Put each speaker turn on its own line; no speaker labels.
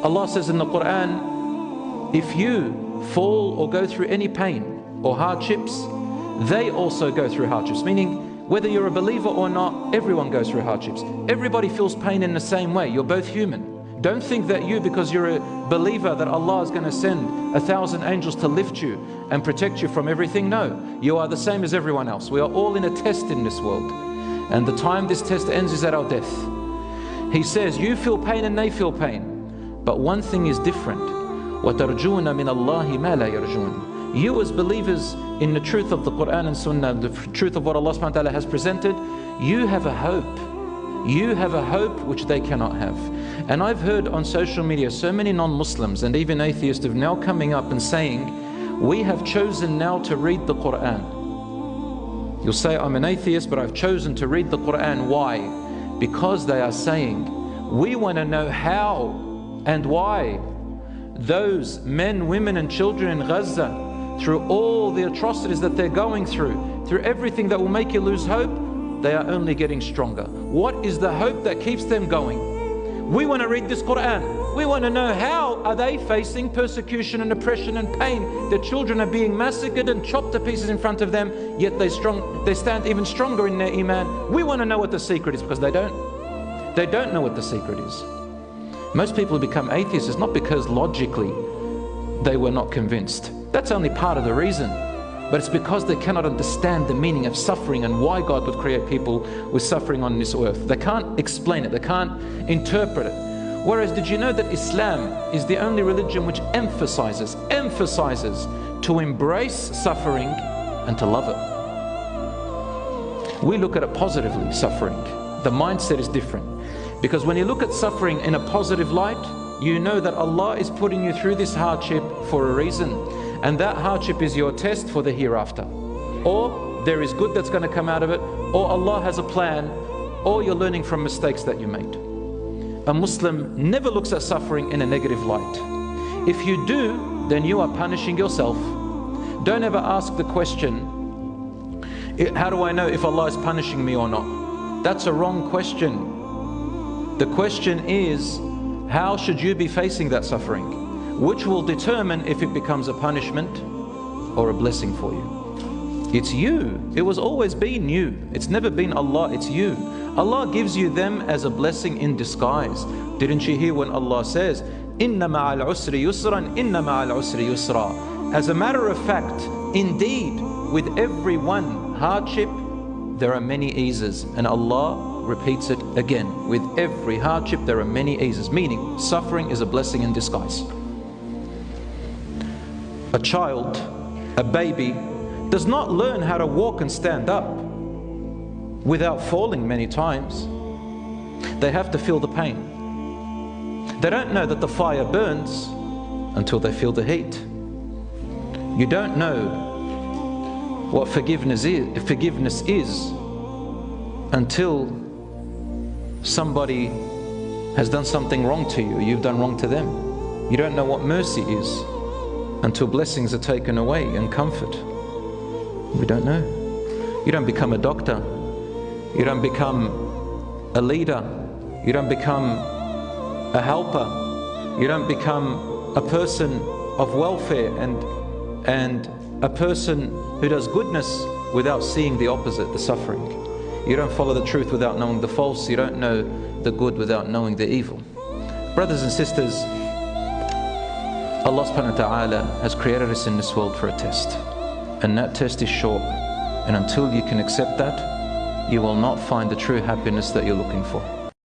Allah says in the Quran, if you fall or go through any pain or hardships, they also go through hardships. Meaning, whether you're a believer or not, everyone goes through hardships. Everybody feels pain in the same way. You're both human. Don't think that you, because you're a believer, that Allah is going to send 1,000 angels to lift you and protect you from everything. No, you are the same as everyone else. We are all in a test in this world. And the time this test ends is at our death. He says, you feel pain and they feel pain. But one thing is different. وَتَرْجُونَ مِنَ اللَّهِ مَا لَا يَرْجُونَ. You as believers in the truth of the Quran and Sunnah, the truth of what Allah subhanahu wa ta'ala has presented, you have a hope. You have a hope which they cannot have. And I've heard on social media so many non-Muslims and even atheists are now coming up and saying, we have chosen now to read the Quran. You'll say, I'm an atheist, but I've chosen to read the Quran. Why? Because they are saying, we want to know how and why those men, women and children in Gaza, through all the atrocities that they're going through everything that will make you lose hope, they are only getting stronger. What is the hope that keeps them going? We want to read this Quran. We want to know, how are they facing persecution and oppression and pain? Their children are being massacred and chopped to pieces in front of them, yet they stand even stronger in their iman. We want to know what the secret is, because they don't know what the secret is. Most people who become atheists is not because logically they were not convinced. That's only part of the reason. But it's because they cannot understand the meaning of suffering and why God would create people with suffering on this earth. They can't explain it, they can't interpret it. Whereas, did you know that Islam is the only religion which emphasizes to embrace suffering and to love it? We look at it positively, suffering. The mindset is different. Because when you look at suffering in a positive light, you know that Allah is putting you through this hardship for a reason. And that hardship is your test for the hereafter. Or there is good that's going to come out of it, or Allah has a plan, or you're learning from mistakes that you made. A Muslim never looks at suffering in a negative light. If you do, then you are punishing yourself. Don't ever ask the question, how do I know if Allah is punishing me or not? That's a wrong question. The question is, how should you be facing that suffering? Which will determine if it becomes a punishment or a blessing for you. It's you. It was always been you. It's never been Allah, it's you. Allah gives you them as a blessing in disguise. Didn't you hear when Allah says, Inna ma'al usri yusran, inna ma'al usri yusra. As a matter of fact, indeed, with every one hardship, there are many eases. And Allah repeats it again. With every hardship, there are many eases. Meaning, suffering is a blessing in disguise. A child, a baby, does not learn how to walk and stand up without falling many times. They have to feel the pain. They don't know that the fire burns until they feel the heat. You don't know what forgiveness is until somebody has done something wrong to you, or you've done wrong to them. You don't know what mercy is until blessings are taken away and comfort. We don't know. You don't become a doctor. You don't become a leader. You don't become a helper. You don't become a person of welfare and a person who does goodness without seeing the opposite, the suffering. You don't follow the truth without knowing the false. You don't know the good without knowing the evil. Brothers and sisters, Allah subhanahu wa ta'ala has created us in this world for a test. And that test is short. And until you can accept that, you will not find the true happiness that you're looking for.